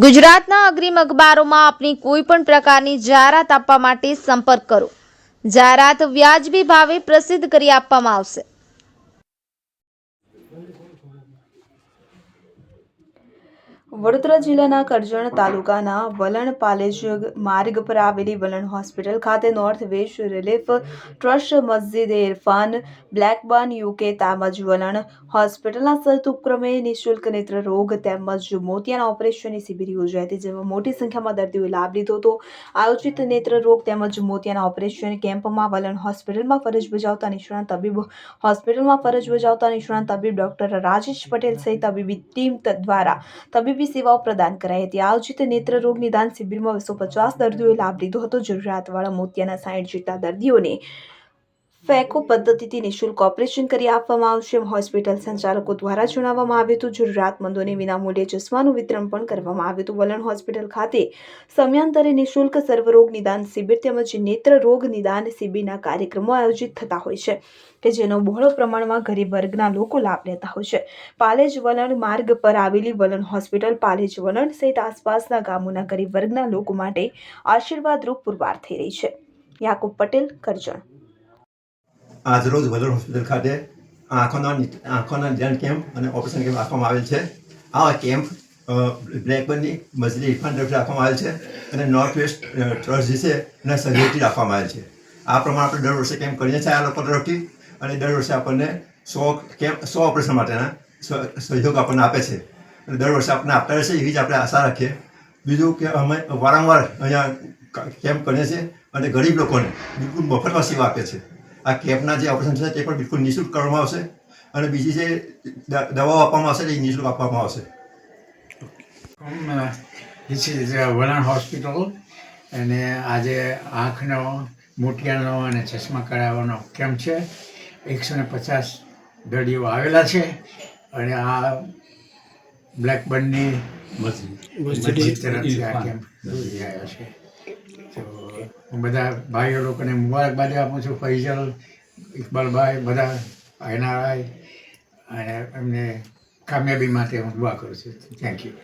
ગુજરાતના અગ્રીમ અખબારોમાં આપની કોઈ પણ પ્રકારની જાહેરાત આપવા માટે સંપર્ક કરો. જાહેરાત વ્યાજબી ભાવે પ્રસિદ્ધ કરી આપવામાં આવશે. વડોદરા જિલ્લાના કરજણ તાલુકાના વલણ પાલેજ માર્ગ પર આવેલી વલણ હોસ્પિટલ ખાતે north west relief trust, Masjid-e Irfan, Blackburn UK તેમજ વલણ હોસ્પિટલના સંયુક્ત ઉપક્રમે નિઃશુલ્ક નેત્ર રોગ તેમજ મોતિયાના ઓપરેશનની શિબિર યોજાઈ હતી, જેમાં મોટી સંખ્યામાં દર્દીઓએ લાભ લીધો હતો. આયોજિત નેત્ર રોગ તેમજ મોતિયાના ઓપરેશન કેમ્પમાં વલણ હોસ્પિટલમાં ફરજ બજાવતા નિષ્ણાત તબીબ ડોક્ટર રાજેશ પટેલ સહિત તબીબી ટીમ દ્વારા તબીબી સેવાઓ પ્રદાન કરાઈ હતી. આયોજિત નેત્ર રોગ નિદાન શિબિરમાં 250 દર્દીઓએ લાભ લીધો હતો. જરૂરિયાતવાળા મોતિયાના 60 જેટલા દર્દીઓને ફેકો પદ્ધતિથી નિઃશુલ્ક ઓપરેશન કરી આપવામાં આવશે. હોસ્પિટલ સંચાલકો દ્વારા જણાવવામાં આવ્યું હતું. જરૂરિયાતમંદોને વિનામૂલ્યે ચશ્માનું વિતરણ પણ કરવામાં આવ્યું હતું. વલણ હોસ્પિટલ ખાતે સમયાંતરે નિઃશુલ્ક સર્વરોગ નિદાન શિબિર તેમજ નેત્ર રોગ નિદાન શિબિરના કાર્યક્રમો આયોજિત થતા હોય છે કે જેનો બહોળો પ્રમાણમાં ગરીબ વર્ગના લોકો લાભ લેતા હોય છે. પાલેજ વલણ માર્ગ પર આવેલી વલણ હોસ્પિટલ પાલેજ વલણ સહિત આસપાસના ગામોના ગરીબ વર્ગના લોકો માટે આશીર્વાદરૂપ પુરવાર થઈ રહી છે. યાકુબ પટેલ, કરજણ. આજરોજ વલણ હોસ્પિટલ ખાતે આંખોના નિદાન કેમ્પ અને ઓપરેશન કેમ્પ રાખવામાં આવેલ છે. આ કેમ્પ બ્લેકબર્નની મસ્જિદ ઇરફાન તરફથી રાખવામાં આવેલ છે અને નોર્થ વેસ્ટ ટ્રસ્ટ જે છે એના સહયોગથી રાખવામાં આવેલ છે. આ પ્રમાણે આપણે દર વર્ષે કેમ્પ કરીએ છીએ આ લોકો તરફથી, અને દર વર્ષે આપણને 100 ઓપરેશન માટેના સહયોગ આપણને આપે છે અને દર વર્ષે આપણને આપતા રહેશે એવી જ આપણે આશા રાખીએ. બીજું કે અમે વારંવાર અહીંયા કેમ્પ કરીએ છીએ અને ગરીબ લોકોને બિલકુલ મફતમાં સેવા આપે છે. આ કેમ્પના જે ઓપરેશન છે તે પણ બિલકુલ નિઃશુલ્ક કરવામાં આવશે અને બીજી જે દવાઓ આપવામાં આવશે તે નિઃશુલ્ક આપવામાં આવશે. This is વલણ હોસ્પિટલ અને આજે આંખનો, મોતિયાનો અને ચશ્મા કરાવવાનો કેમ્પ છે. 150 દર્દીઓ આવેલા છે અને આ બ્લેકબર્નની મસ્જિદ તરફથી આ કેમ્પ યોજી આવ્યો છે. તો હું બધા ભાઈઓ લોકોને મુબારકબાદ આપું છું. ફૈઝલ, ઇકબાલભાઈ, બધા એનઆરઆઈ, અને એમને કામયાબી માટે હું દુઆ કરું છું. Thank you.